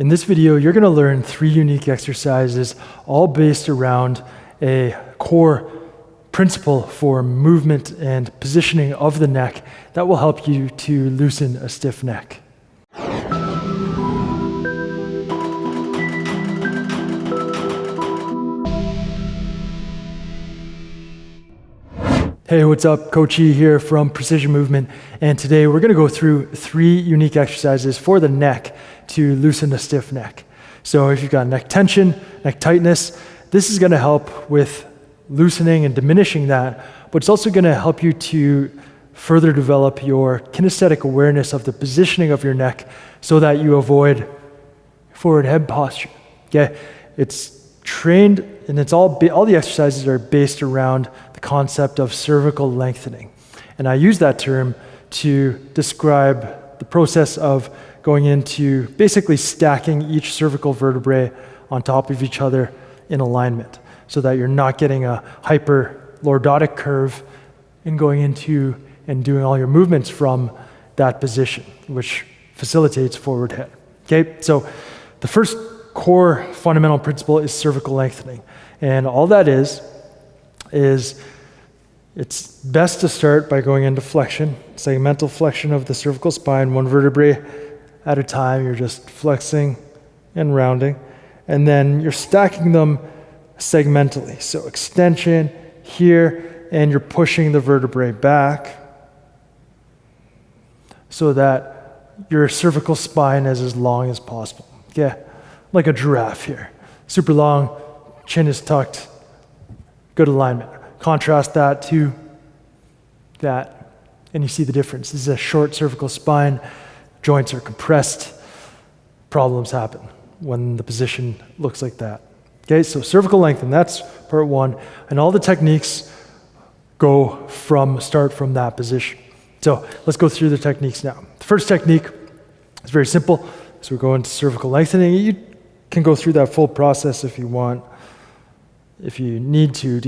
In this video, you're going to learn 3 unique exercises, all based around a core principle for movement and positioning of the neck that will help you to loosen a stiff neck. Hey, what's up? Coach E here from Precision Movement, and today we're going to go through 3 unique exercises for the neck to loosen a stiff neck. So if you've got neck tension, neck tightness, this is going to help with loosening and diminishing that, but it's also going to help you to further develop your kinesthetic awareness of the positioning of your neck so that you avoid forward head posture. Okay? It's trained, and it's all the exercises are based around the concept of cervical lengthening. And I use that term to describe the process of going into basically stacking each cervical vertebrae on top of each other in alignment so that you're not getting a hyperlordotic curve and going into and doing all your movements from that position, which facilitates forward head. Okay, so the first core fundamental principle is cervical lengthening. And all that is it's best to start by going into flexion, segmental flexion of the cervical spine, 1 vertebrae at a time. You're just flexing and rounding. And then you're stacking them segmentally. So extension here, and you're pushing the vertebrae back so that your cervical spine is as long as possible. Okay? Like a giraffe here. Super long, chin is tucked, good alignment. Contrast that to that, and you see the difference. This is a short cervical spine, joints are compressed, problems happen when the position looks like that. Okay, so cervical lengthening, that's part 1, and all the techniques start from that position. So let's go through the techniques now. The first technique is very simple. So we're going to cervical lengthening. You can go through that full process if you want, if you need to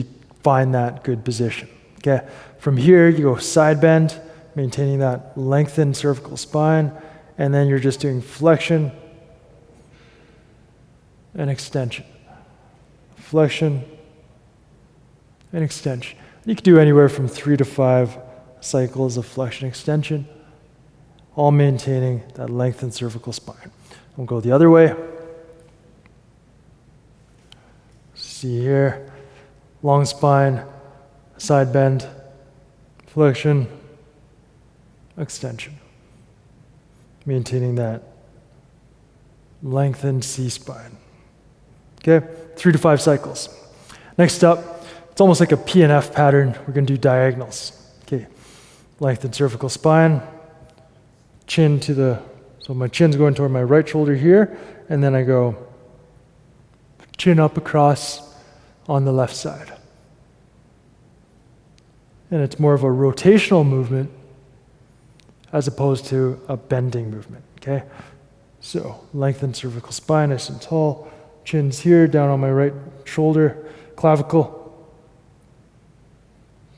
find that good position. Okay, from here you go side bend, maintaining that lengthened cervical spine, and then you're just doing flexion and extension. Flexion and extension. You can do anywhere from 3 to 5 cycles of flexion extension, all maintaining that lengthened cervical spine. We'll go the other way. See here, long spine, side bend, flexion, extension. Maintaining that lengthened C-spine. Okay, 3 to 5 cycles. Next up, it's almost like a PNF pattern. We're going to do diagonals. Okay, lengthened cervical spine, chin so my chin's going toward my right shoulder here, and then I go chin up across on the left side. And it's more of a rotational movement as opposed to a bending movement, okay? So lengthen cervical spine, nice and tall, chin's here, down on my right shoulder, clavicle,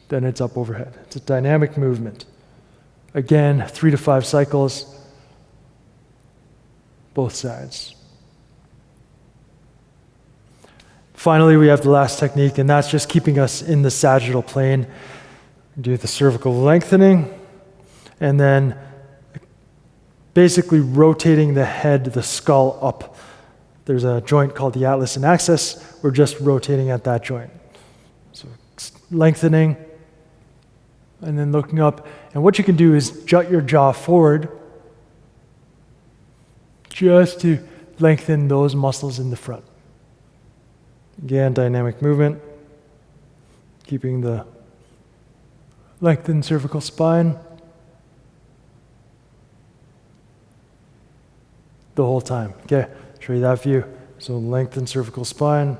then it's up overhead. It's a dynamic movement. Again, 3 to 5 cycles, both sides. Finally, we have the last technique, and that's just keeping us in the sagittal plane. Do the cervical lengthening, and then basically rotating the head, the skull up. There's a joint called the atlas and axis. We're just rotating at that joint. So lengthening, and then looking up. And what you can do is jut your jaw forward just to lengthen those muscles in the front. Again, dynamic movement, keeping the lengthened cervical spine the whole time. Okay, show you that view. So lengthened cervical spine.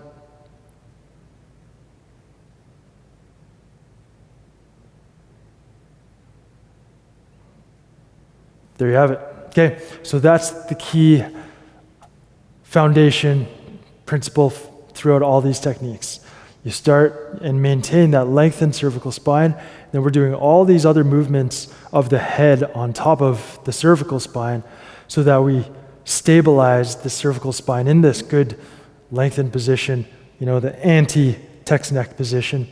There you have it. Okay, so that's the key foundation principle throughout all these techniques. You start and maintain that lengthened cervical spine, then we're doing all these other movements of the head on top of the cervical spine so that we stabilize the cervical spine in this good lengthened position, the anti-text neck position.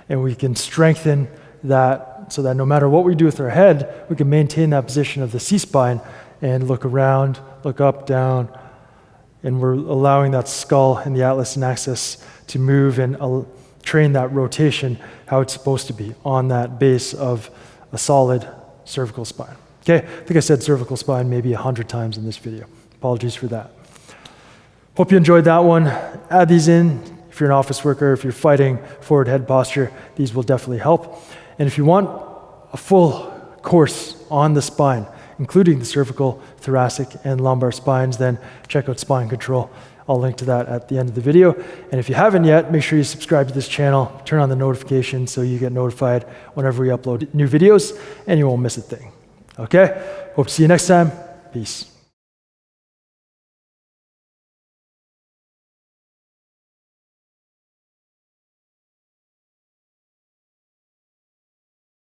And we can strengthen that so that no matter what we do with our head, we can maintain that position of the C-spine and look around, look up, down, and we're allowing that skull and the atlas and axis to move and train that rotation how it's supposed to be on that base of a solid cervical spine. Okay, I think I said cervical spine maybe 100 times in this video. Apologies for that. Hope you enjoyed that one. Add these in. If you're an office worker, if you're fighting forward head posture, these will definitely help. And if you want a full course on the spine, including the cervical, thoracic, and lumbar spines, then check out Spine Control. I'll link to that at the end of the video. And if you haven't yet, make sure you subscribe to this channel, turn on the notifications so you get notified whenever we upload new videos, and you won't miss a thing. Okay? Hope to see you next time. Peace.